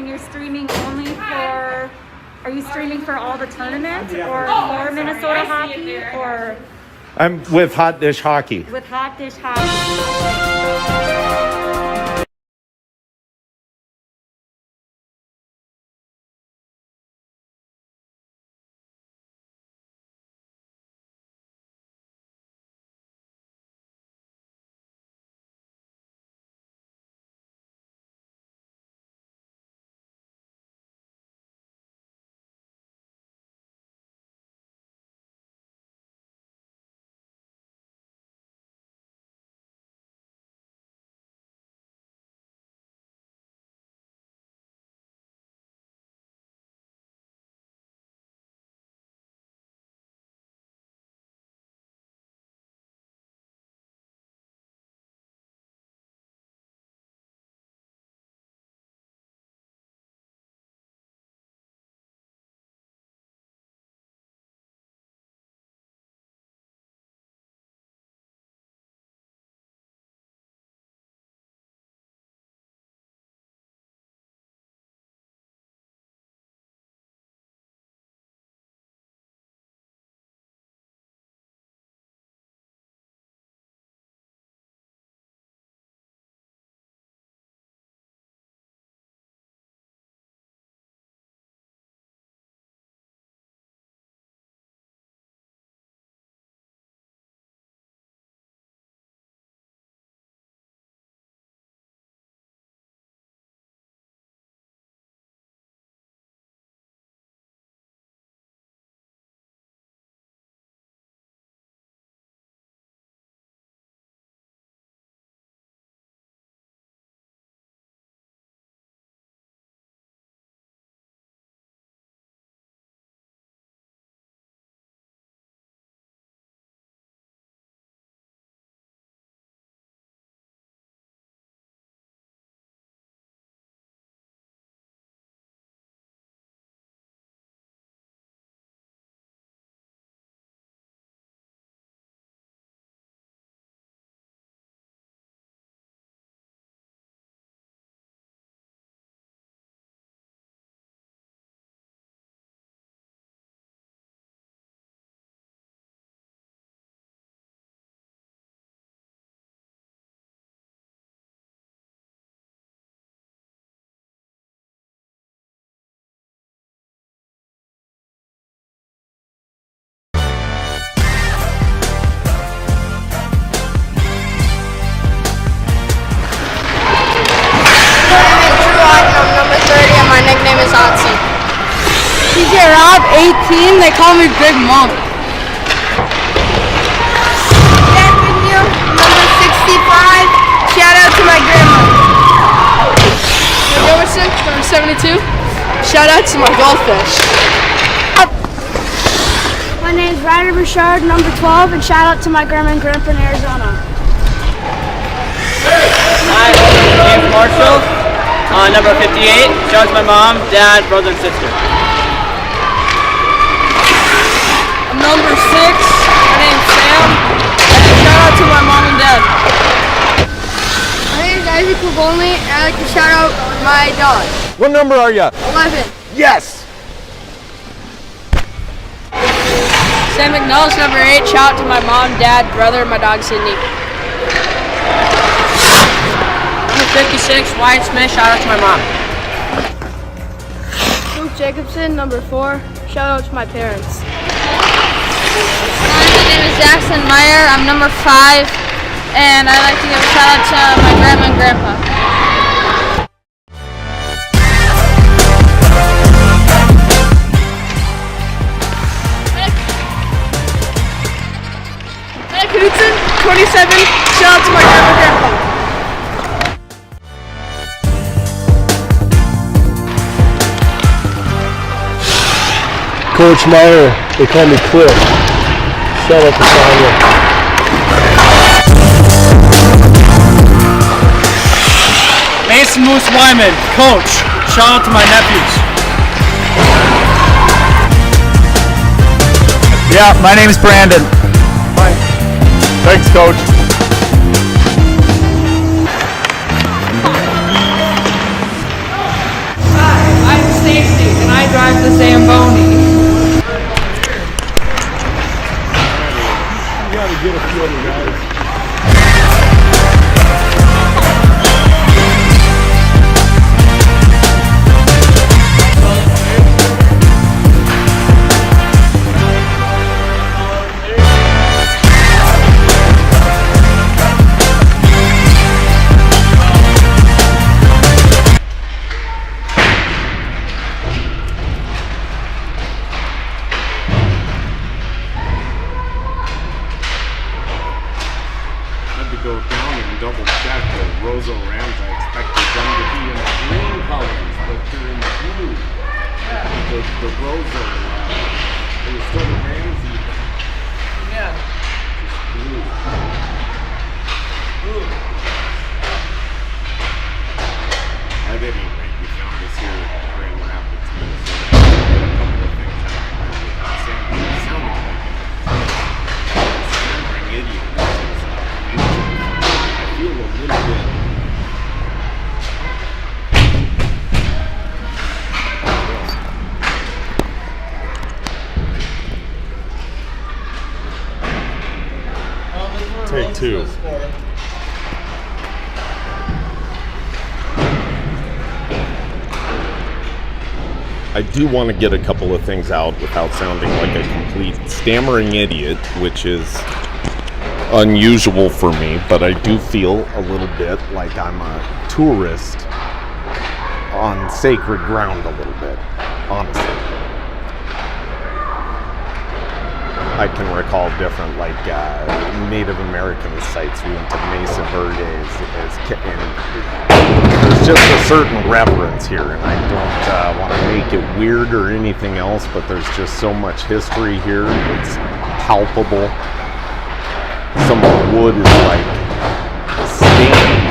and you're streaming only for, are you streaming for all the tournament or for Minnesota hockey or? I'm with Hot Dish Hockey. With Hot Dish Hockey. DJ Rob, 18, they call me Big Mom. Number 65, shout out to my grandma. Joe number 72, shout out to my goldfish. My name is Ryder Bouchard, number 12, and shout out to my grandma and grandpa in Arizona. Hi, my name's Marshall, number 58, shout out to my mom, dad, brother, and sister. Number 6, my name's Sam, and shout out to my mom and dad. My name is Isaac Cavoni, and I'd like to shout out my dog. What number are you? 11. Yes! Sam McNullis, number 8, shout out to my mom, dad, brother, and my dog Sydney. Number 56, Wyatt Smith, shout out to my mom. Luke Jacobson, number 4, shout out to my parents. My name is Jackson Meyer. I'm number 5, and I'd like to give a shout out to my grandma and grandpa. Nick Hudson, 27, shout out to my grandma and grandpa. Coach Meyer, they call me Cliff. Shout out to Sonia. Mason Moose Wyman, coach, shout out to my nephews. Yeah, my name's Brandon. Hi. Thanks, Coach. gotta get a few other guys. Go down and double check the Roseau Rams. I expected them to be in the green colors, but they're in the blue. The Roseau, it was still the Rams even. Yeah. Just blue. At any rate, we found this here in Grand Rapids, Minnesota. A couple of things happened without sounding like it. Stammering idiot. I feel a little bit. Take two. I do want to get a couple of things out without sounding like a complete stammering idiot, which is unusual for me, but I do feel a little bit like I'm a tourist on sacred ground a little bit, honestly. I can recall different Native American sites. We went to Mesa Verdes, and there's just a certain reverence here, and I don't want to make it weird or anything else, but there's just so much history here. It's palpable. Some of the wood is like stained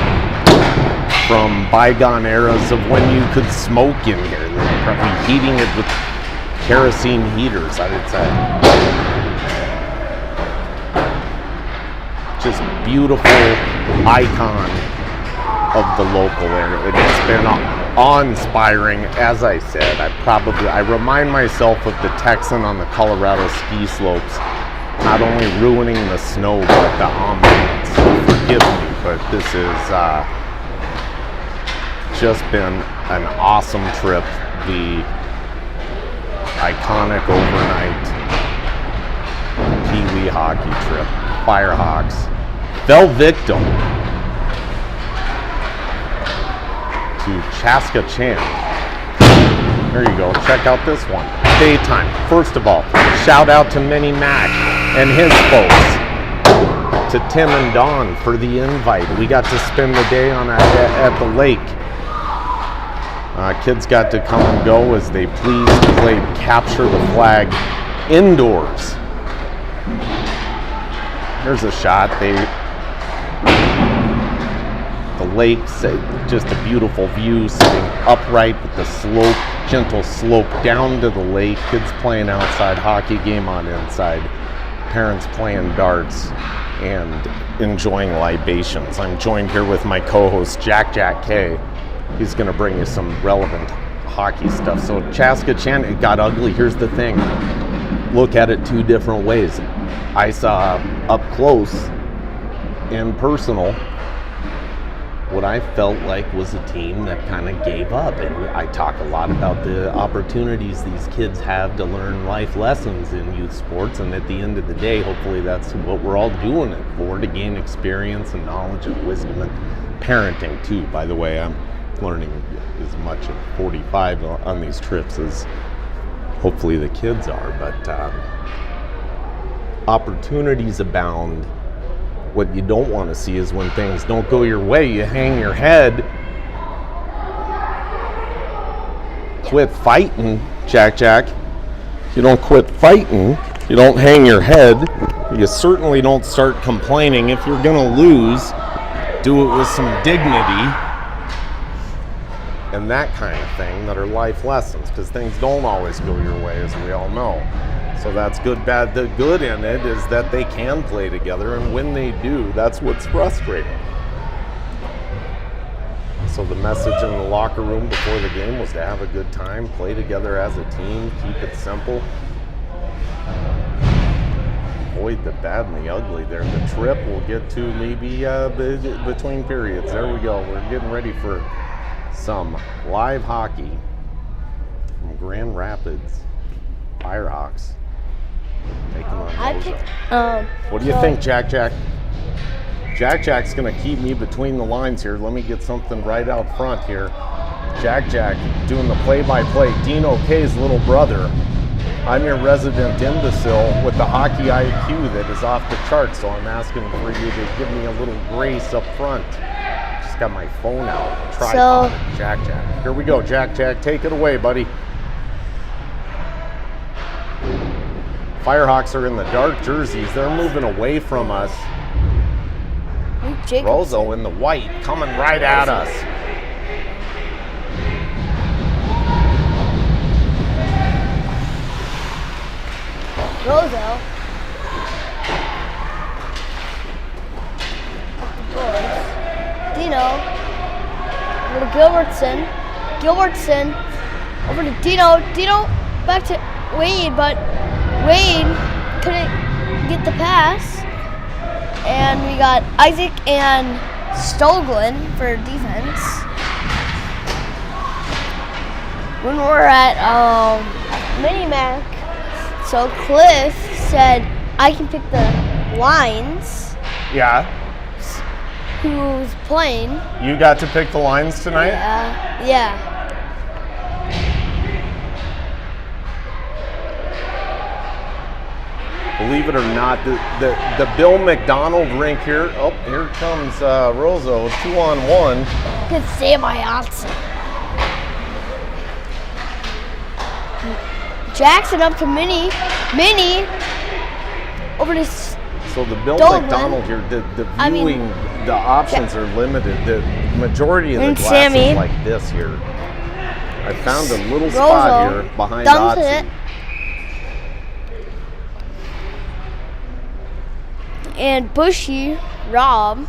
from bygone eras of when you could smoke in here. They're probably heating it with kerosene heaters, I'd say. Just beautiful icon of the local area. It's been awe-inspiring. As I said, I remind myself of the Texan on the Colorado ski slopes, not only ruining the snow, but the ambiance. Forgive me, but this has just been an awesome trip. The iconic overnight Peewee hockey trip. Firehawks fell victim to Chaska Chan. There you go. Check out this one. Daytime. First of all, shout out to Minnie Mac and his folks, to Tim and Dawn for the invite. We got to spend the day at the lake. Kids got to come and go as they pleased. Played capture the flag indoors. Here's a shot. The lake's just a beautiful view, sitting upright with the slope, gentle slope down to the lake. Kids playing outside, hockey game on inside. Parents playing darts and enjoying libations. I'm joined here with my co-host Jack K. He's going to bring you some relevant hockey stuff. So Chaska Chan, it got ugly. Here's the thing. Look at it two different ways. I saw up close and personal what I felt like was a team that kind of gave up. And I talk a lot about the opportunities these kids have to learn life lessons in youth sports. And at the end of the day, hopefully that's what we're all doing it for, to gain experience and knowledge and wisdom and parenting too. By the way, I'm learning as much at 45 on these trips as hopefully the kids are. But opportunities abound. What you don't want to see is when things don't go your way, you hang your head. Quit fighting, Jack. You don't quit fighting. You don't hang your head. You certainly don't start complaining. If you're going to lose, do it with some dignity and that kind of thing that are life lessons, because things don't always go your way, as we all know. So that's good, bad. The good in it is that they can play together, and when they do, that's what's frustrating. So the message in the locker room before the game was to have a good time, play together as a team, keep it simple. avoid the bad and the ugly there. The trip we'll get to maybe between periods. There we go. We're getting ready for some live hockey from Grand Rapids. Firehawks taking on Roseau. What do you think, Jack? Jack's gonna keep me between the lines here. Let me get something right out front here. Jack doing the play-by-play. Dino K's little brother. I'm your resident imbecile with the hockey IQ that is off the charts, so I'm asking for you to give me a little grace up front. Just got my phone out. Tripod. Jack. Here we go, Jack. Take it away, buddy. Firehawks are in the dark jerseys. They're moving away from us. Roseau in the white, coming right at us. Roseau. Dino. Over to Gilbertson. Over to Dino. Dino back to Wade, but Wade couldn't get the pass. And we got Isaac and Stoglin for defense. When we're at Mini-Mac, so Cliff said I can pick the lines. Yeah. Who's playing. You got to pick the lines tonight? Yeah. Believe it or not, the Bill McDonald rink here. Oh, here comes Roseau, 2-on-1. Good save by Austin. Jackson up to Mini. Over to So the Bill Dolan. McDonald here, the options are limited. The majority of the And glasses Sammy. like this here. I found a little spot Roseau here behind dumps Otzi. it. And Bushy, Rob.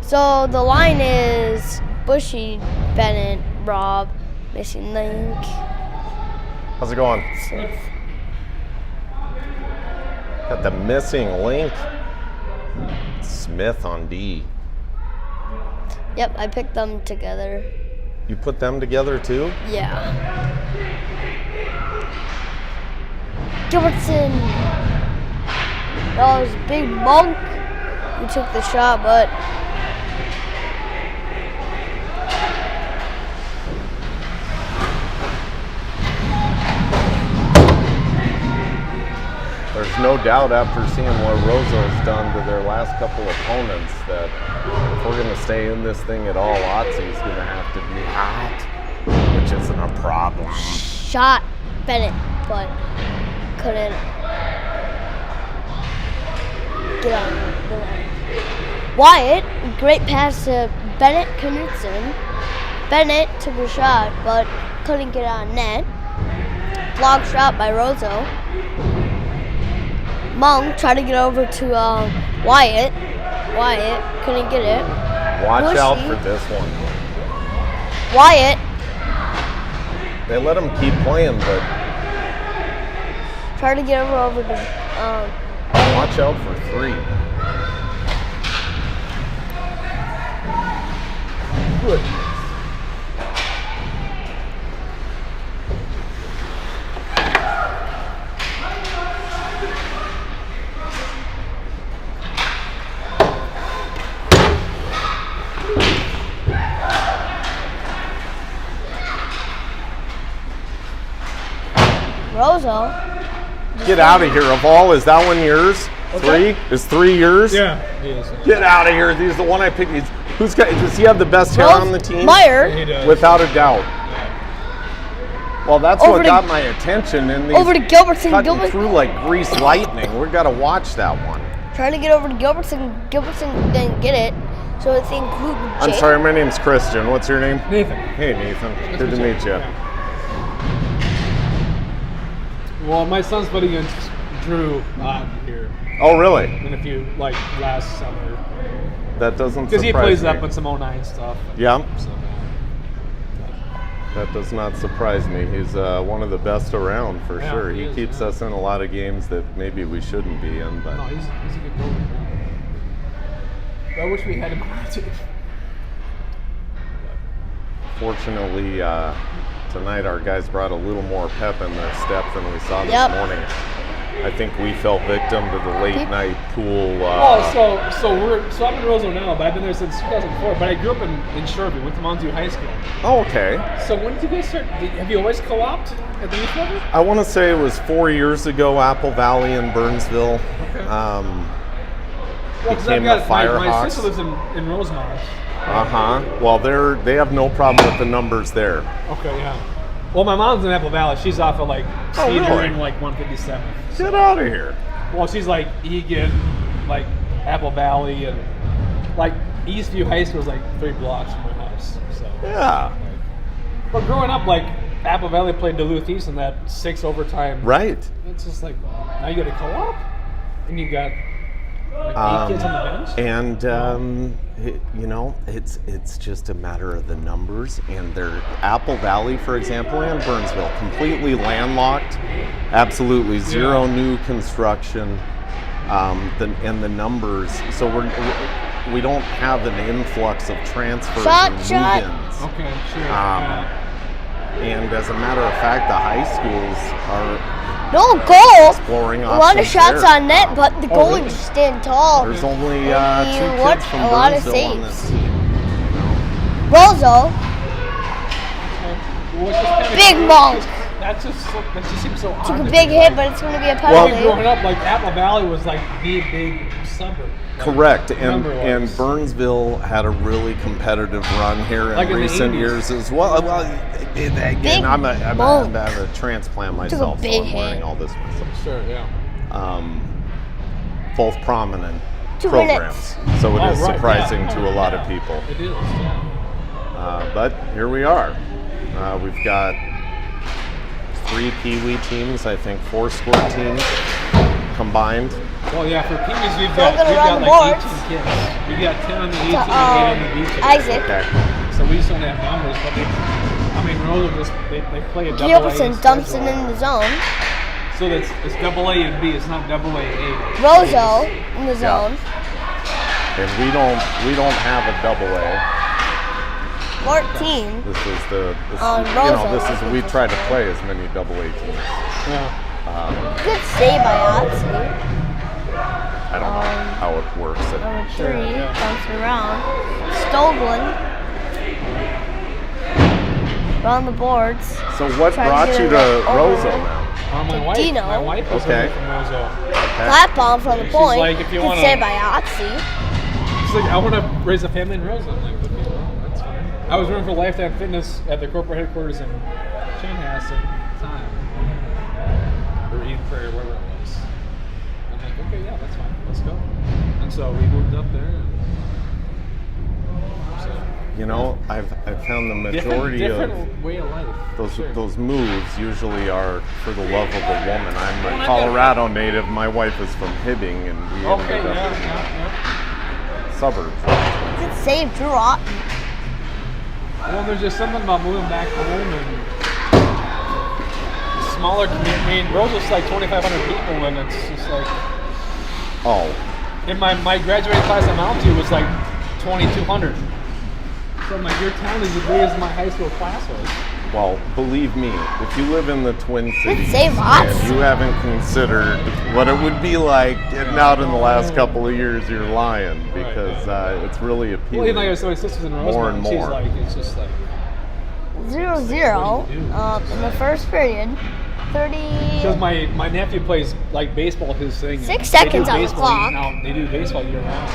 So the line is Bushy, Bennett, Rob, missing link. How's it going? Got the missing link. Smith on D. Yep, I picked them together. You put them together too? Yeah. Gilbertson. That was a big monk. He took the shot, but there's no doubt after seeing what Roseau's done to their last couple opponents that if we're going to stay in this thing at all, Otzi's going to have to be hot, which isn't a problem. shot Bennett, but couldn't get on. Wyatt, great pass to Bennett Knudsen. Bennett took a shot, but couldn't get on net. Block shot by Roseau. Monk tried to get over to Wyatt. Wyatt couldn't get it. Watch out for this one. Wyatt. They let him keep playing, but Tried to get over to watch out for three. Good. Roseau. Get out of here. Of all, is that one yours? Three? Is 3 yours? Yeah, he is. Get out of here. He's the one I picked. Who's got? Does he have the best hair on the team? Meyer. He does. Without a doubt. Well, that's Over what to- got my attention. And Over to Gilbertson. cutting through like grease lightning. We've got to watch that one. Trying to get over to Gilbertson. Gilbertson didn't get it. So I think Luke I'm sorry, my name's Christian. What's your name? Nathan. Hey, Nathan. Good to meet you. Well, my son's buddy against Drew here. Oh, really? In a few, like last summer. That doesn't Because surprise he plays me. up with some 09 stuff. Yeah. So, That does not surprise me. He's one of the best around for Yeah, sure. he He is, keeps yeah. us in a lot of games that maybe we shouldn't be in, but No, he's a good goalie. I wish we had him on our team. fortunately tonight our guys brought a little more pep in their step than we saw this Yep. morning. I think we fell victim to the late night pool. So I'm in Roseau now, but I've been there since 2004. But I grew up in Sherby, went to Mountain View High School. Oh, okay. So when did you guys start? Have you always co-opted at the youth level? I want to say it was 4 years ago, Apple Valley in Burnsville. Became the My Firehawks. sister lives in Rosemont. Well, they have no problem with the numbers there. Okay, yeah. Well, my mom's in Apple Valley. She's off of like Cedar really? and like 157. Get out of here. Well, she's like Egan, like Apple Valley, and like Eastview High School is like 3 blocks from my house. So Yeah. but growing up, like Apple Valley played Duluth East in that 6 overtime. Right. It's just like now you got a co-op, and you got like 8 kids on the bench. And it's just a matter of the numbers. And they're Apple Valley, for example, and Burnsville, completely landlocked, absolutely zero new construction, and the numbers. So we don't have an influx of transfers and move-ins. Okay, sure. And as a matter of fact, the high schools are No goal. exploring A lot of options shots there. on net, but the goalie just stand tall. There's only And 2 you kids watch from a lot of Burnsville on this saves. team. Roseau, Well, it's just kinda Big cool. monk. That just seems so odd. took a to big me. hit, but it's going to be a Well, penalty. growing up, like Apple Valley was like the big suburb. Like, Correct, and number-wise. Burnsville had a really competitive run here in Like in the recent 80s. years as well. Well, again, Big I'm a monk. transplant myself, so big I'm learning hit. all this myself. Sure, yeah. Both prominent 2 programs, minutes. so it Oh, is right, surprising yeah. to a lot Yeah, of people. It is, yeah. But here we are. We've got 3 Peewee teams, I think 4 score teams combined. Well, yeah, for Peewees, we've They're got gonna run the like boards. 18 kids. We've got 10 on the 18 and 8 on the B team. Isaac. Okay. So we just don't have numbers, but Roseau just, they play a double A. Gilbertson dumps it in the zone. So it's double A and B, it's not double A. Roseau in the zone. And we don't have a double A. 14. This is Roseau. we try to play as many double A teams. Yeah. Good save by Otzi. I don't know how it works. Number 3, Sure, yeah. bouncing around. Stoglin. Around the boards. So what Trying to brought get you it to over. Roseau now? My Dino. wife was Okay. from Roseau. Flat bomb from the She's point. like, if you Good wanna- save by Otzi. She's like, I want to raise a family in Roseau. I'm like, okay, well, that's fine. I was running for Lifetime Fitness at the corporate headquarters in Chanhassen at the time. Or Eden Prairie, wherever it was. I'm like, okay, yeah, that's fine. Let's go. And so we moved up there. And so, I've found the majority different of way of life. those moves usually are for the love of a woman. I'm a Colorado native. My wife is from Hibbing, and we Okay, ended up yeah, in yeah. suburbs. Good save, Drew Otten. Well, there's just something about moving back home and smaller community. Roseau's like 2,500 people, and it's just like. Oh, And my graduating class at Mountain View was like 2,200. So I'm like, your town is as big as my high school class was. well, believe me, if you live in the Twin Cities save, and Ots. you haven't considered what it would be like getting out in the last couple of years, you're lying, because it's really appealing. Well, even like I said, my sister's in Rosemont, More and and she's more. like, it's just like. 0-0 in the first period. 30. Because my nephew plays like baseball, his thing. 6 They do seconds on the baseball clock. Now, they do baseball year round.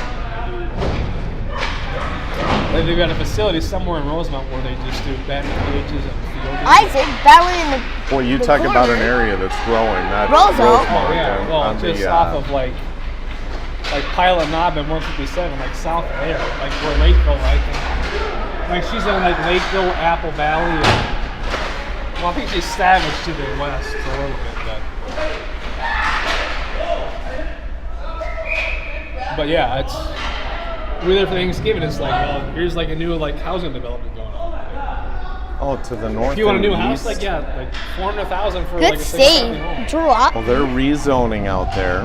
They've got a facility somewhere in Rosemont where they just do batting cages and fielding. Isaac battling in the. Boy, you the talk about an corner. area that's growing. That's Roseau. Oh yeah, well, on just the, off of like Pilot Knob and 157, like south there, like where Lakeville, like she's in like Lakeville, Apple Valley, and well, I think she's Savage to the west a little bit, but yeah, it's we're there for Thanksgiving. It's like, well, here's like a new like housing development going on. Oh, to the north. If you want a and new house, east. like yeah, like 400,000 for Good like a save. single-family home. Drop. Well, they're rezoning out there.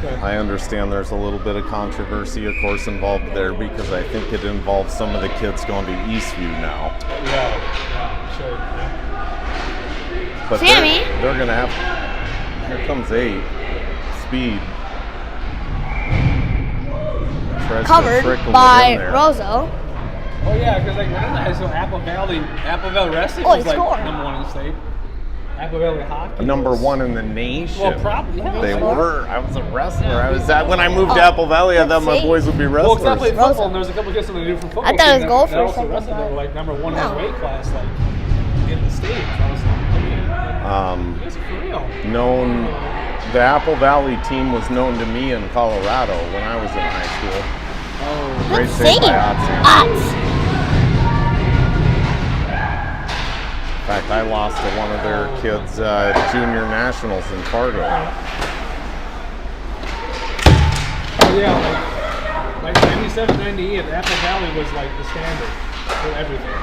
Okay. I understand there's a little bit of controversy, of course, involved there because I think it involves some of the kids going to Eastview now. Yeah, sure. Yeah. But Sammy? they're going to have. Here comes 8. Speed. Tries to Covered trickle it in by there. Roseau. Oh yeah, because like when I was in high school, Apple Valley Wrestling Oh, was he like scored. number 1 in the state. Apple Valley Hockey. Number was- 1 in the nation. Well, probably. Yeah, They well, were. I was a wrestler. I was that when I moved to Apple Valley. I thought my let's see. boys would be Well, because I wrestlers. played football, and there was a couple of kids that they knew from football. I thought it was team golf that or also something, wrestled. They were like number 1 in No. their weight class, like in the state. So I was like, you guys are for real. Known, the Apple Valley team was known to me in Colorado when I was in high school. Oh, Great Good save save. by Otzi. Ots. In fact, I lost to one of their kids at junior nationals in Fargo. Oh yeah, like 97, 98, Apple Valley was like the standard for everything.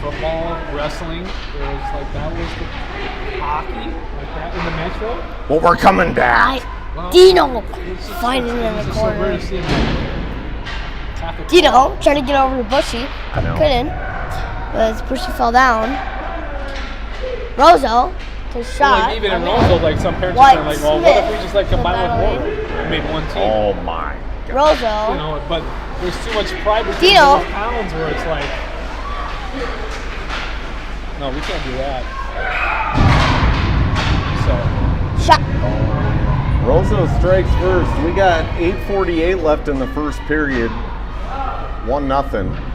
Football, wrestling, it was like that was the hockey, like that in the metro. Well, we're coming back. Dino It's just- fighting in it's the just so rare corner. to see him. Half a- Dino trying to get over to Bushy. I know. Couldn't. But Bushy fell down. Roseau to Well, shot. like even in on there. Roseau, like some parents White are like, well, what if we Smith just like to combine with battle Warner and made one team? Oh my. Roseau. You know, but there's too much pride between Dino. those towns where it's like, no, we can't do that. So, Shot. Roseau strikes first. We got 8:48 left in the first period. 1-0.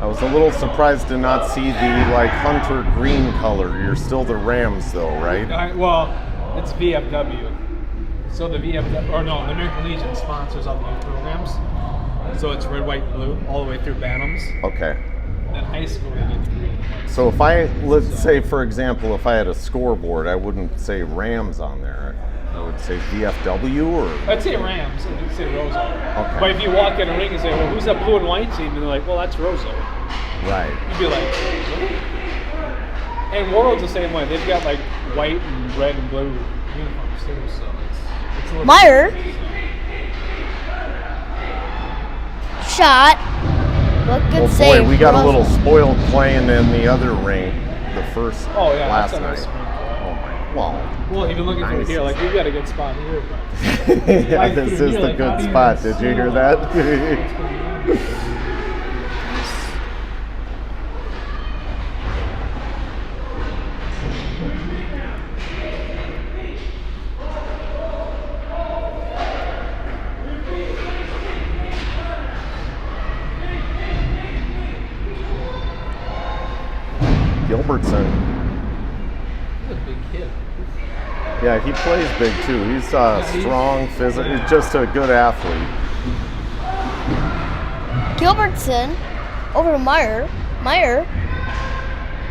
I was a little surprised to not see the like hunter green color. You're still the Rams though, right? well, it's VFW. So the VFW, or no, the American Legion sponsors all the youth programs. So it's red, white, blue, all the way through Bantams. Okay. And then high school, they get the green. So if I, let's say for example, if I had a scoreboard, I wouldn't say Rams on there. I would say VFW or. I'd say Rams, and you'd say Roseau. Okay. But if you walk in a ring and say, well, who's that blue and white team? And they're like, well, that's Roseau. Right. You'd be like, really? And Warroad's the same way. They've got like white and red and blue uniforms too, so it's a little Meyer. Shot. Look, good Well, save. boy, we got a Roseau. little spoiled playing in the other ring, the first Oh, yeah, last that's a night. nice rink. Oh my. Well. Well, even looking from Nice. here, like we've got a good spot here. But Yeah, Like, this through is here, the like, how good do you spot. even Did you hear see that? Gilbertson. he's a big kid. Yeah, he plays big too. He's strong, physical. He's just a good athlete. Gilbertson over to Meyer. Meyer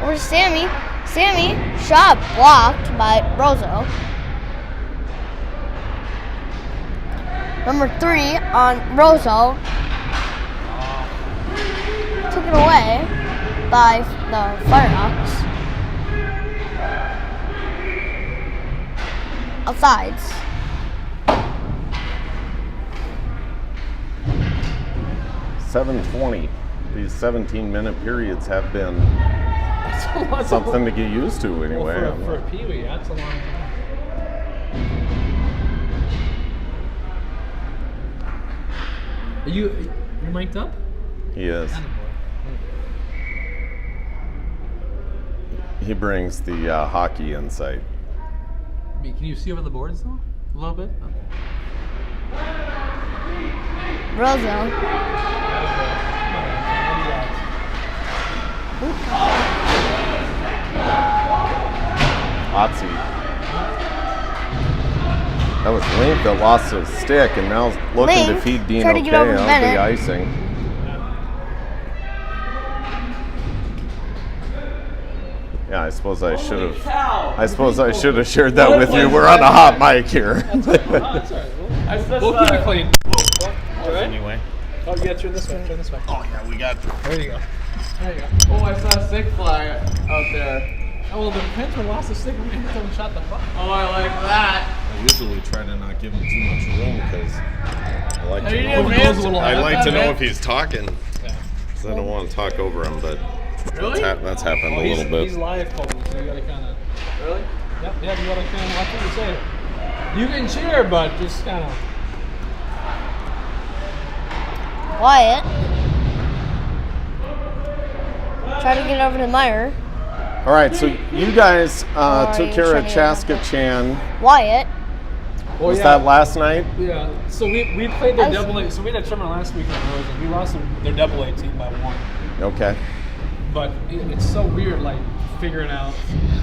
over to Sammy. Sammy shot blocked by Roseau. Number 3 on Roseau. Took it away by the Firehawks. Outsides. .720. These 17-minute periods have been That's a lot. something to get used to anyway. Well, for a Peewee, that's a long time. Are you're mic'd up? He is. He brings the hockey insight. Can you see over the boards though? A little bit? Roseau. Otzi. That was Link that lost his stick and now looking to Link feed Dean tried to okay get over on the Bennett. icing. Yeah, I suppose I should have. I suppose I should have shared that with you. We're on a hot mic here. That's all right. We'll keep it clean. All right. Anyway. Oh, you got to turn this way. Turn this way. Oh yeah, we got. There you go. There you go. Oh, I saw a stick fly out there. Oh, well, the defenseman lost the stick when he shot the puck. Oh, I like that. I usually try to not give him too much room because I like Hey, to you know. didn't miss. I like to know That's if he's talking. Yeah. Because I don't want to talk over him, but Really? that's happened a little bit. He's live calling, so you gotta kind of. Really? Yep, yeah, you gotta kind of watch what you say. You can cheer, but just kind of. Wyatt. Try to get over to Meyer. All right, so you guys took you care of trying to- Chaska Chan. Wyatt. Well, Was that last night? Yeah. So we played their I was- double A. So we had a tournament last week in Roseau. We lost their double A team by 1. Okay. But it's so weird, like figuring out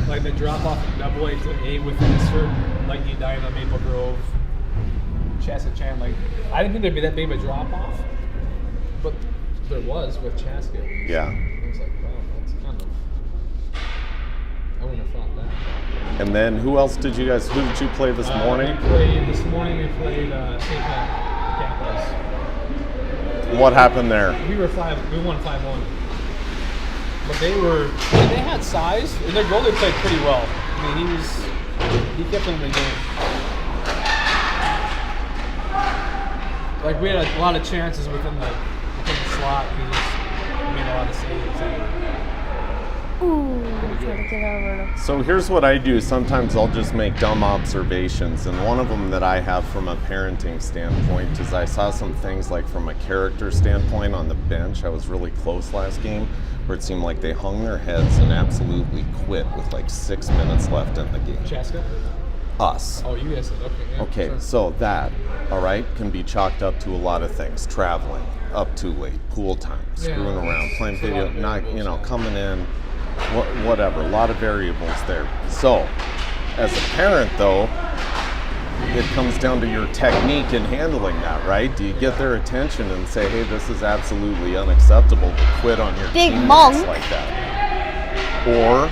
like the drop off from double A to A within a certain, like Edina, Maple Grove, Chaska Chan. Like I didn't think there'd be that big of a drop off, but there was with Chaska. Yeah. I was like, wow, that's kind of. I wouldn't have thought that. And then who else did you guys? Who did you play this morning? This morning we played St. Capitals. What happened there? We won 5-1. But they had size, and their goalie played pretty well. I mean, he kept them in the game. Like we had a lot of chances within the slot. He made a lot of saves. Ooh, try to get over. So here's what I do. Sometimes I'll just make dumb observations, and one of them that I have from a parenting standpoint is I saw some things like from a character standpoint on the bench. I was really close last game, where it seemed like they hung their heads and absolutely quit with like 6 minutes left in the game. Chaska? Us. Oh, you guys said okay. Yeah, Okay, sure. so that, all right, can be chalked up to a lot of things. Traveling, up too late, pool time, screwing around, playing It's a lot video, of not, variables, coming in, whatever, a lot of variables there. So, as a parent though, it comes down to your technique in handling that, right? Do you get their attention and say, hey, this is absolutely unacceptable to quit on your Big teammates monk. like that? Or,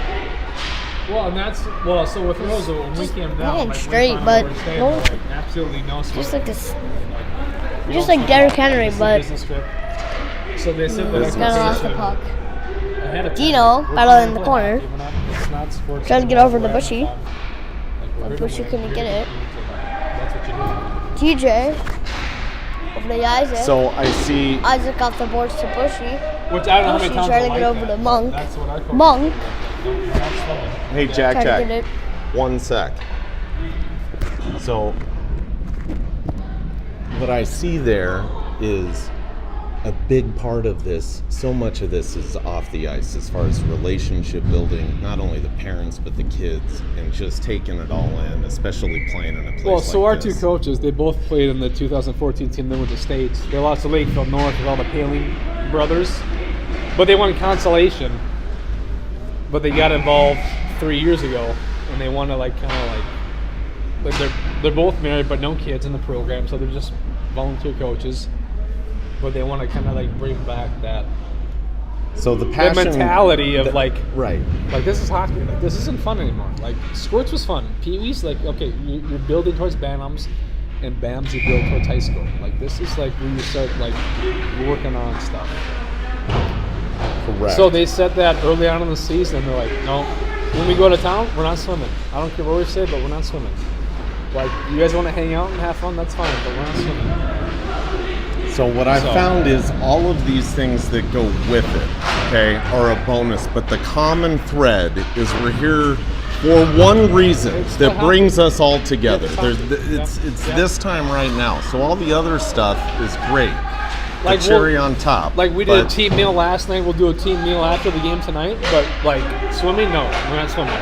Well, and so with Roseau, when we came down, going like, straight, we found but out where to stay, no- and we're like, absolutely no Just smoking. like this. Like, Just no like Derrick smoking. Henry, It's a but business trip. So they said that Business I Got off the should- puck. ahead of time. Dino, We're battle trying in to the play corner. hockey. We're not- It's not sports. Trying to get over to Bushy. Like, we're here to Bushy win. couldn't We're get here it. to- That's what you do. TJ. Over to Isaac. so I see, Isaac got the boards to Bushy. Which I don't know how many Bushy times trying I to like get over that, to but Monk. That's what I call Monk. hey, Jack, Trying to Jack. get it. 1 sec. So, what I see there is a big part of this. So much of this is off the ice as far as relationship building, not only the parents but the kids, and just taking it all in, especially playing in a place Well, so like our this. two coaches, they both played in the 2014 team that went to states. They lost to Lakeville North with all the Paling brothers, but they won consolation. But they got involved 3 years ago, and they want to like they're both married but no kids in the program, so they're just volunteer coaches. But they want to kind of like bring back that So the passion, mentality of like right. this is hockey. Like this isn't fun anymore. Like Squirts was fun. Peewee's like okay, you're building towards Bantams, and Bams you build towards high school. Like this is like where you start like working on stuff. Correct. So they said that early on in the season. They're like, no, when we go to town, we're not swimming. I don't care what we say, but we're not swimming. Like you guys want to hang out and have fun, that's fine, but we're not swimming. So what I found is all of these things that go with it, okay, are a bonus. But the common thread is we're here for one reason that brings us all together. It's this time right now. So all the other stuff is great. Like the cherry on top. Like we did a but- team meal last night. We'll do a team meal after the game tonight. But like swimming, no, we're not swimming.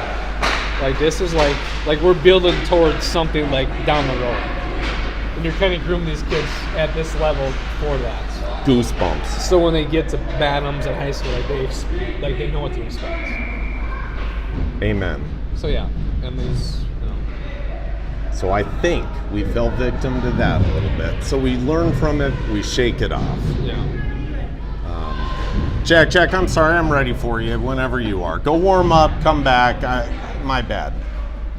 Like this is like we're building towards something like down the road. And you're kind of grooming these kids at this level for that. Goosebumps. So when they get to Bantams in high school, like they know what to expect. Amen. So yeah, and these, So I think we fell victim to that a little bit. So we learn from it, we shake it off. yeah. Jack, I'm sorry, I'm ready for you whenever you are. Go warm up, come back. My bad.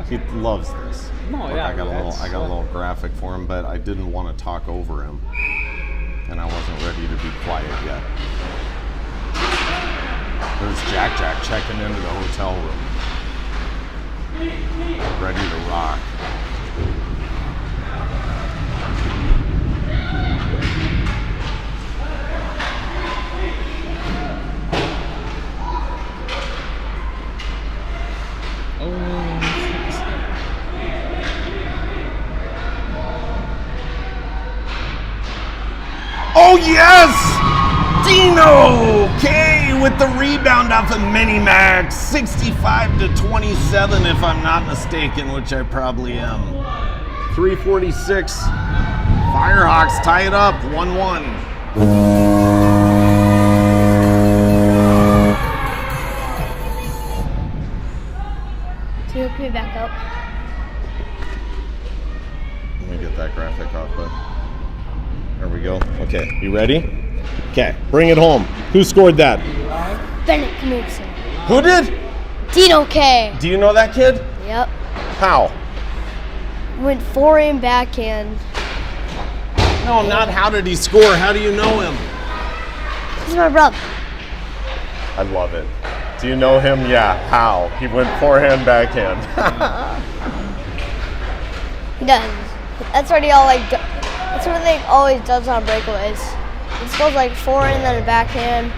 He loves this. No, Look, yeah, I got that's- a little graphic for him, but I didn't want to talk over him, and I wasn't ready to be quiet yet. There's Jack checking into the hotel room. Ready to rock. Oh yes! Dino K with the rebound off of Minimax. 65-27 if I'm not mistaken, which I probably am. 3:46. Firehawks tie it up 1-1. So you'll put it back up. Let me get that graphic off, but there we go. Okay, you ready? Okay, bring it home. Who scored that? Bennett Knudsen. Who did? Dino K. Do you know that kid? Yep. How? Went forehand, backhand. No, not how did he score. How do you know him? He's my brother. I love it. Do you know him? Yeah. How? He went forehand, backhand. He does. That's what he that's what he always does on breakaways. He goes like forehand, then a backhand,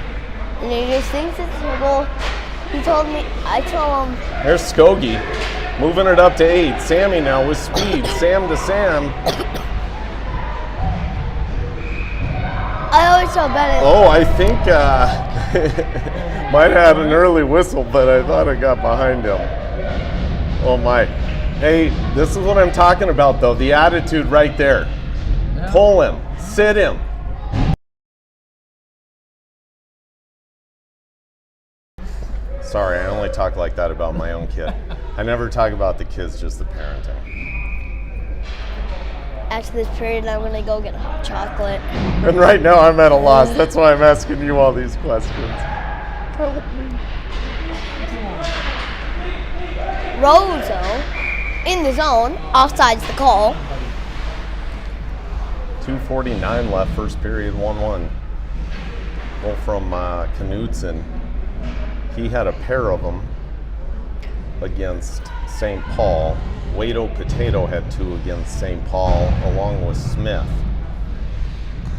and he just thinks it's a goal. He told me, I told him. There's Skogie, moving it up to 8. Sammy now with speed. Sam to Sam. I always tell Bennett. Oh, I think might have had an early whistle, but I thought it got behind him. Oh my. Hey, this is what I'm talking about though, the attitude right there. Yeah. Pull him, sit him. Sorry, I only talk like that about my own kid. I never talk about the kids, just the parenting. After this period, I'm gonna go get a hot chocolate. And right now I'm at a loss. That's why I'm asking you all these questions. Help me. Roseau in the zone, offsides the call. 2:49 left, first period, 1-1. Goal from Knudsen. He had a pair of them against St. Paul. Wado Potato had 2 against St. Paul, along with Smith.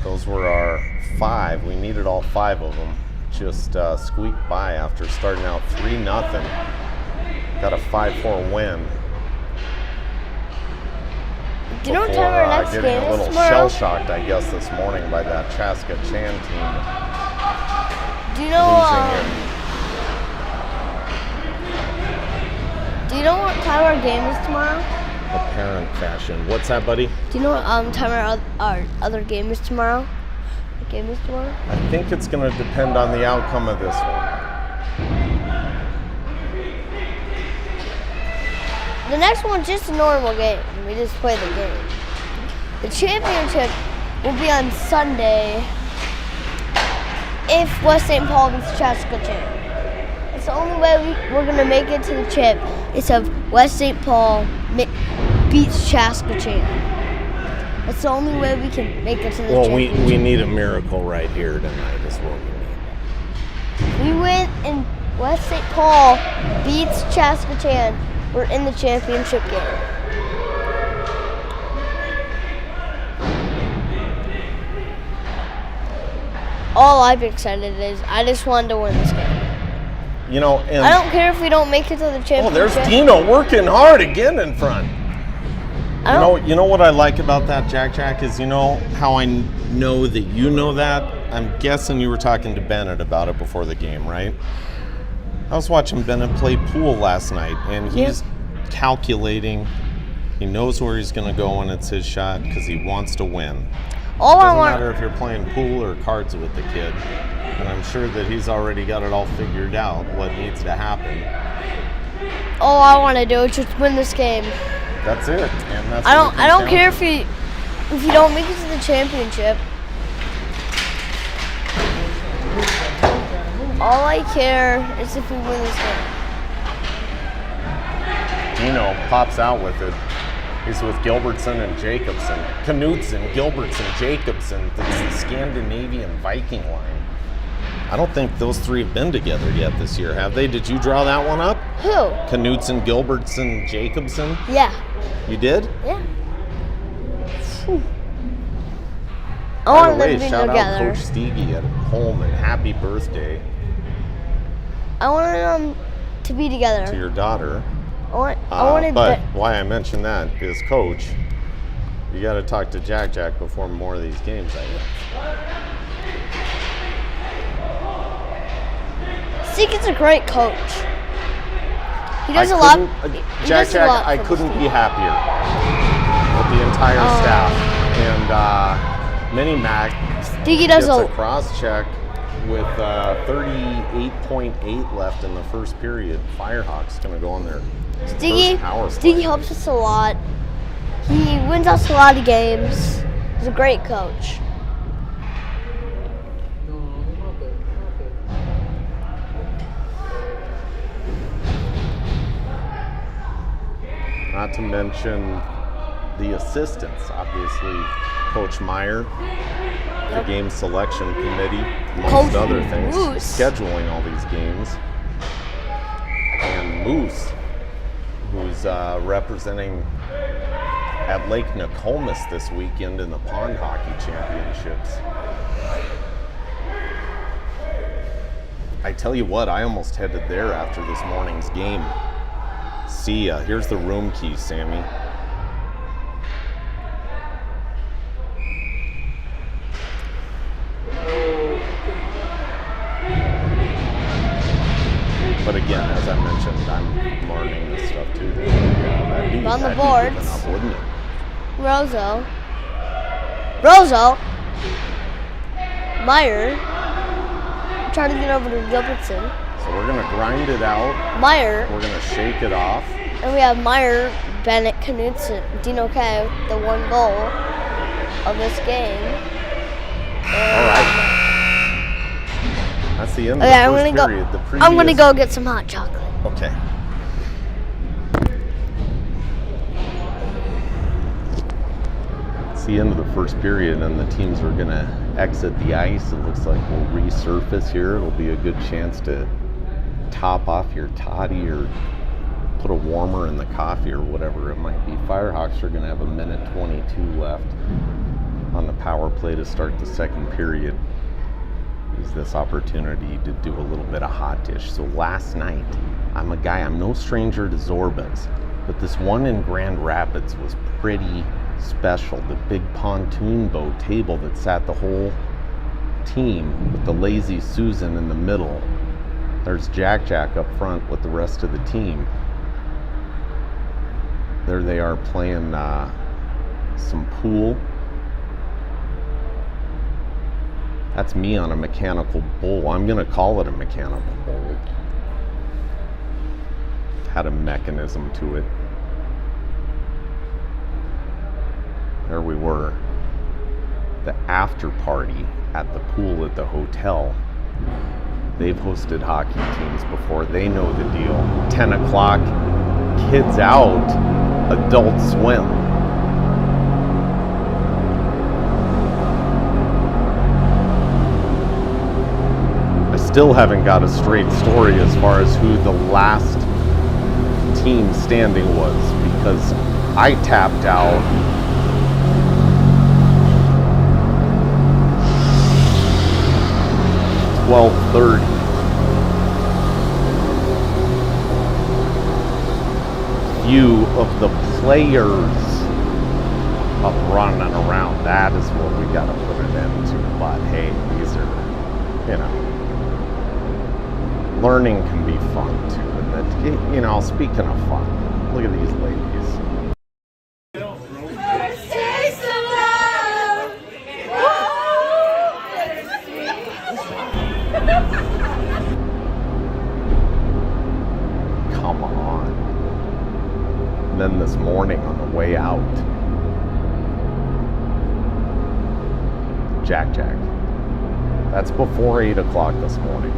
Those were our 5. We needed all 5 of them. Just squeaked by after starting out 3-0. Got a 5-4 win. Do you know what time our next game is tomorrow? Getting a little shell-shocked, I guess, this morning by that Chaska Chan team. Do you know? Do you know what time our game is tomorrow? Apparent fashion. What's that, buddy? Do you know what time our other game is tomorrow? What game is tomorrow? I think it's going to depend on the outcome of this one. The next one's just a normal game. We just play the game. The championship will be on Sunday if West St. Paul beats Chaska Chan. It's the only way we're going to make it to the chip is if West St. Paul beats Chaska Chan. That's the only way we can make it to the championship. Well, we need a miracle right here tonight is what we need. We win and West St. Paul beats Chaska Chan. We're in the championship game. All I'm excited is I just wanted to win this game. You know, and I don't care if we don't make it to the championship. Oh, there's Dino working hard again in front. You know what I like about that, Jack, is you know how I know that you know that? I'm guessing you were talking to Bennett about it before the game, right? I was watching Bennett play pool last night, and he's calculating. He knows where he's going to go when it's his shot because he wants to win. Doesn't matter if you're playing pool or cards with the kid. And I'm sure that he's already got it all figured out, what needs to happen. All I want to do is just win this game. That's it. And that's I don't care if you don't make it to the championship. All I care is if we win this game. Dino pops out with it. He's with Gilbertson and Jacobson. Knudsen, Gilbertson, Jacobson. That's the Scandinavian Viking line. I don't think those three have been together yet this year, have they? Did you draw that one up? Who? Knutson, Gilbertson, Jacobson? Yeah. You did? Yeah. I By want the them way, to be shout out together. Coach Steege at home and happy birthday I wanted them to be together. to your daughter. I wanted But that. why I mention that is, Coach, you got to talk to Jack before more of these games, I guess. Steeke's a great coach. He does a lot. He Jack, does a lot I for the couldn't team. be happier with the entire Oh. staff. And Mini Mac Steeke does gets a a. cross check with 38.8 left in the first period. Firehawks going to go on their first power play. Steeke helps us a lot. He wins us a lot of games. He's a great coach. Not to mention the assistants, obviously, Coach Meyer, the game selection committee, amongst Coach other things, Moose. scheduling all these games. And Moose, who's representing at Lake Nokomis this weekend in the Pond Hockey Championships. I tell you what, I almost headed there after this morning's game. See ya. Here's the room key, Sammy. But again, as I mentioned, I'm learning this stuff too. Yeah, On the that'd be boards. giving up, wouldn't it? Roseau. Meyer. Trying to get over to Gilbertson. So we're gonna grind it out. Meyer. We're gonna shake it off. And we have Meyer, Bennett, Knutson, Dino K, the one goal of this game. All right. That's the end of Okay, the I'm first gonna period. go. The I'm gonna previous- go get some hot chocolate. Okay. It's the end of the first period, and the teams are going to exit the ice. It looks like we'll resurface here. It'll be a good chance to top off your toddy or put a warmer in the coffee or whatever it might be. Firehawks are going to have a minute 22 left on the power play to start the second period. Is this opportunity to do a little bit of hot dish. So last night, I'm no stranger to Zorbas, but this one in Grand Rapids was pretty special. The big pontoon boat table that sat the whole team with the Lazy Susan in the middle. There's Jack up front with the rest of the team. There they are playing some pool. That's me on a mechanical bull. I'm gonna call it a mechanical bull. Had a mechanism to it. There we were. The after party at the pool at the hotel. They've hosted hockey teams before. They know the deal. 10 o'clock, kids out, adult swim. Still haven't got a straight story as far as who the last team standing was, because I tapped out (12:30). Few of the players up running around. That is what we got to put it into. But hey, these are, you know. Learning can be fun too, and that, you know, speaking of fun, look at these ladies. Come on. And then this morning on the way out, Jack. That's before 8 o'clock this morning.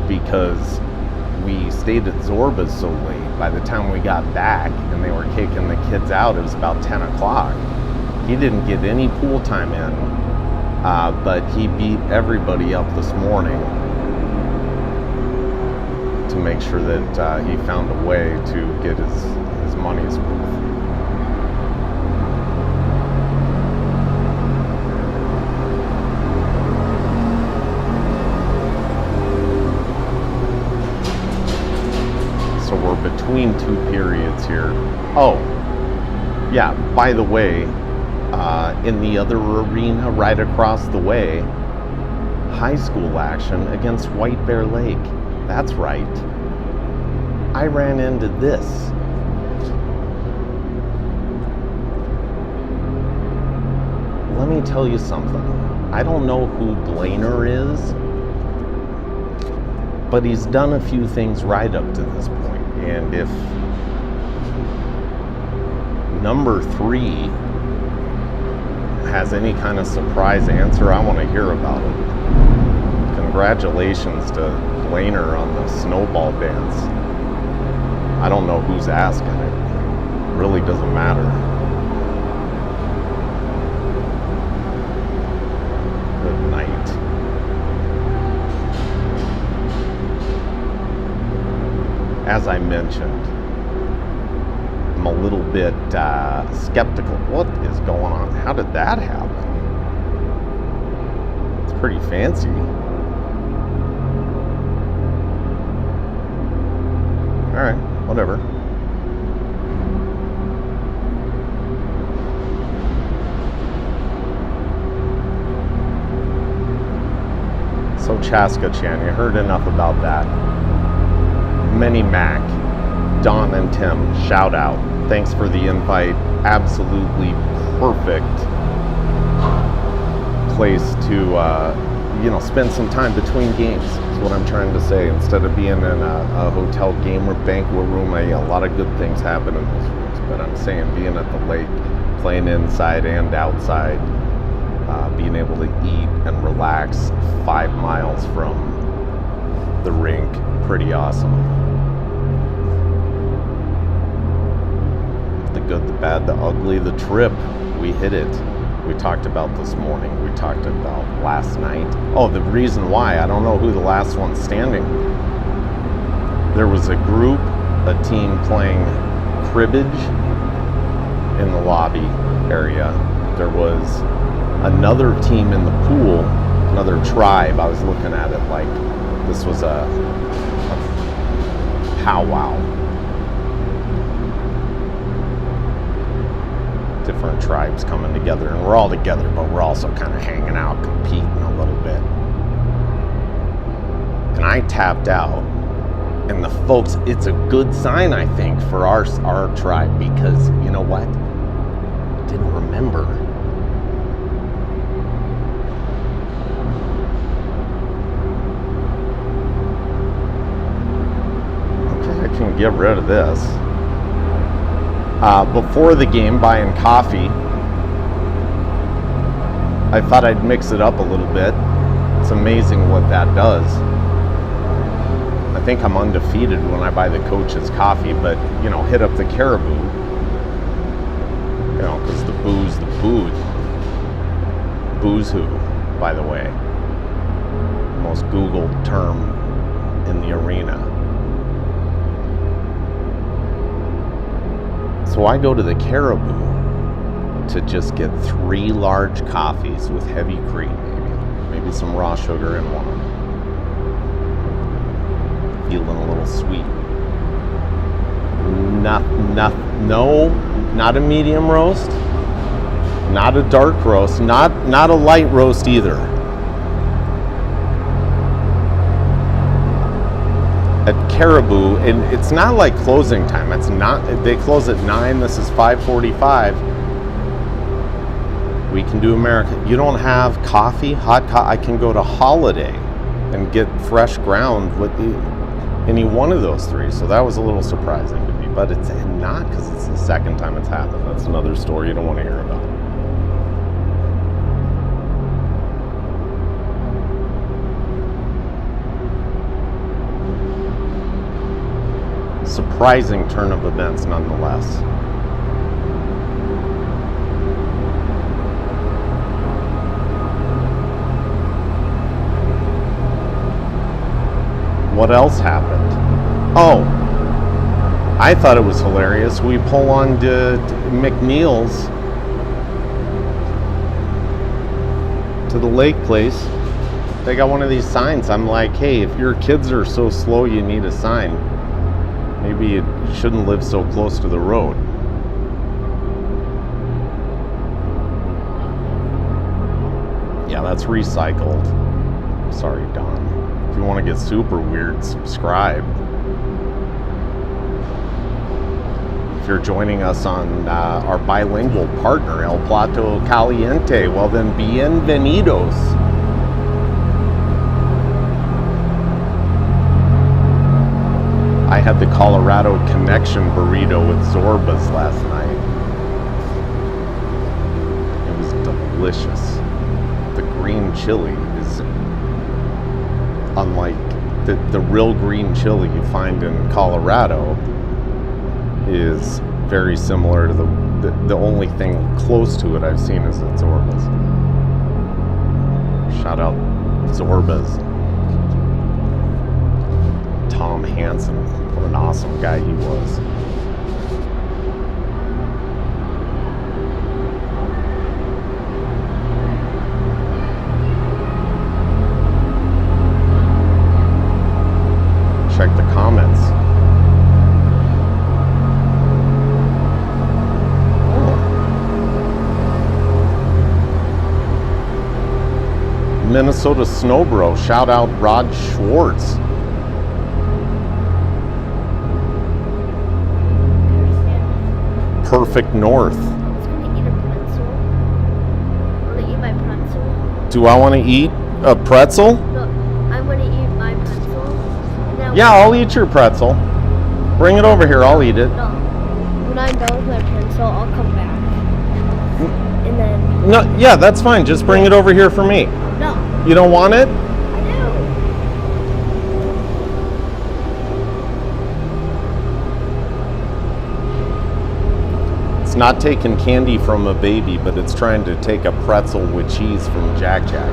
Because we stayed at Zorba's so late. By the time we got back and they were kicking the kids out, it was about 10 o'clock. He didn't get any pool time in but he beat everybody up this morning to make sure that he found a way to get his money's worth. So we're between two periods here. Oh, yeah, by the way, in the other arena right across the way, high school action against White Bear Lake. That's right. I ran into this. Let me tell you something. I don't know who Blainer is, but he's done a few things right up to this point. And if number 3 has any kind of surprise answer, I want to hear about it. Congratulations to Blainer on the snowball dance. I don't know who's asking it. It really doesn't matter. Good night. As I mentioned, I'm a little bit skeptical. What is going on? How did that happen? It's pretty fancy. Alright, whatever. So Chaska-chan, you heard enough about that. Mini Mac, Don and Tim, shout out. Thanks for the invite. Absolutely perfect place to, spend some time between games, is what I'm trying to say. Instead of being in a hotel game or banquet room, a lot of good things happen in those rooms. But I'm saying being at the lake, playing inside and outside, being able to eat and relax 5 miles from the rink, pretty awesome. The good, the bad, the ugly, the trip. We hit it. We talked about this morning. We talked about last night. Oh, the reason why, I don't know who the last one's standing. There was a group, a team playing cribbage in the lobby area. There was another team in the pool, another tribe. I was looking at it like this was a powwow. Different tribes coming together, and we're all together, but we're also kind of hanging out, competing a little bit. And I tapped out, and the folks, it's a good sign, I think, for our tribe, because you know what? Didn't remember. Okay, I can get rid of this. Before the game, buying coffee, I thought I'd mix it up a little bit. It's amazing what that does. I think I'm undefeated when I buy the coach's coffee, but hit up the Caribou, because the booze who, by the way, most Googled term in the arena. So I go to the Caribou to just get 3 large coffees with heavy cream, maybe some raw sugar in one. Feeling a little sweet. No, not a medium roast, not a dark roast, not a light roast either. At Caribou, and it's not like closing time. It's not. They close at 9. This is 5:45. We can do American. You don't have coffee, hot coffee. I can go to Holiday and get fresh ground with any one of those 3. So that was a little surprising to me. But it's not, because it's the second time it's happened. That's another story you don't want to hear about. Surprising turn of events nonetheless. What else happened? Oh, I thought it was hilarious. We pull on to McNeil's to the lake place. They got one of these signs. I'm like, hey, if your kids are so slow you need a sign, maybe you shouldn't live so close to the road. Yeah, that's recycled. Sorry, Don. If you want to get super weird, subscribe. If you're joining us on our bilingual partner, El Plato Caliente, well then, bienvenidos. I had the Colorado Connection burrito with Zorba's last night. It was delicious. The green chili is unlike the real green chili you find in Colorado. Is very similar to the only thing close to it I've seen is at Zorba's. Shout out Zorba's. Tom Hansen, what an awesome guy he was. Check the comments. Minnesota Snowbro, shout out Rod Schwartz. Perfect North. I was gonna eat a pretzel. Wanna eat my pretzel? Do I want to eat a pretzel? No, I'm gonna eat my pretzel. And then Yeah, I'll eat your pretzel. Bring it over here, I'll eat it. No. When I'm done with my pretzel, I'll come back. And then No, yeah, that's fine. Just bring it over here for me. no, You don't want it? I do. It's not taking candy from a baby, but it's trying to take a pretzel with cheese from Jack Jack.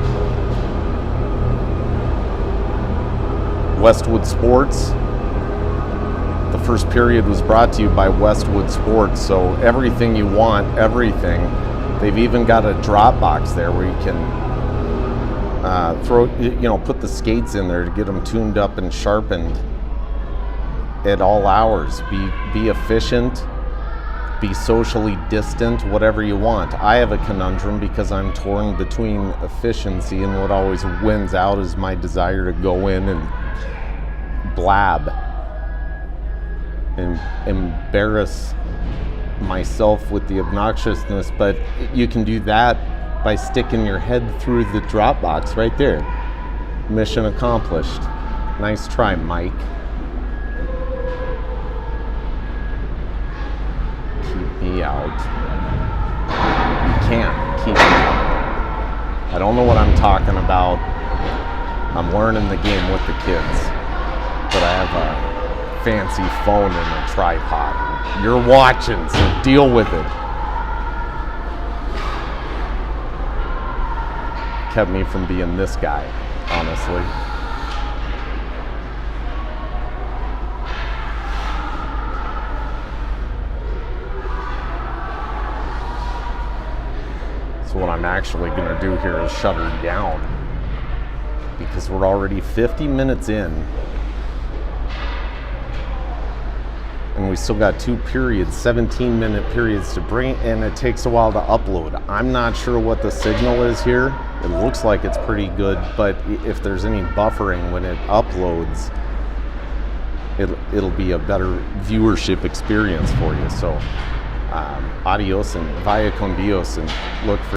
Westwood Sports. The first period was brought to you by Westwood Sports, so everything you want, everything. They've even got a drop box there where you can put the skates in there to get them tuned up and sharpened at all hours. Be efficient, be socially distant, whatever you want. I have a conundrum because I'm torn between efficiency, and what always wins out is my desire to go in and blab and embarrass myself with the obnoxiousness, but you can do that by sticking your head through the drop box right there. Mission accomplished. Nice try, Mike. Keep me out. You can't keep me out. I don't know what I'm talking about. I'm learning the game with the kids, but I have a fancy phone and a tripod. You're watching, so deal with it. Kept me from being this guy, honestly. So what I'm actually gonna do here is shut her down, because we're already 50 minutes in. And we still got 2 periods, 17-minute periods to bring, and it takes a while to upload. I'm not sure what the signal is here. It looks like it's pretty good, but if there's any buffering when it uploads, it'll be a better viewership experience for you. So, adios and vaya con Dios, and look for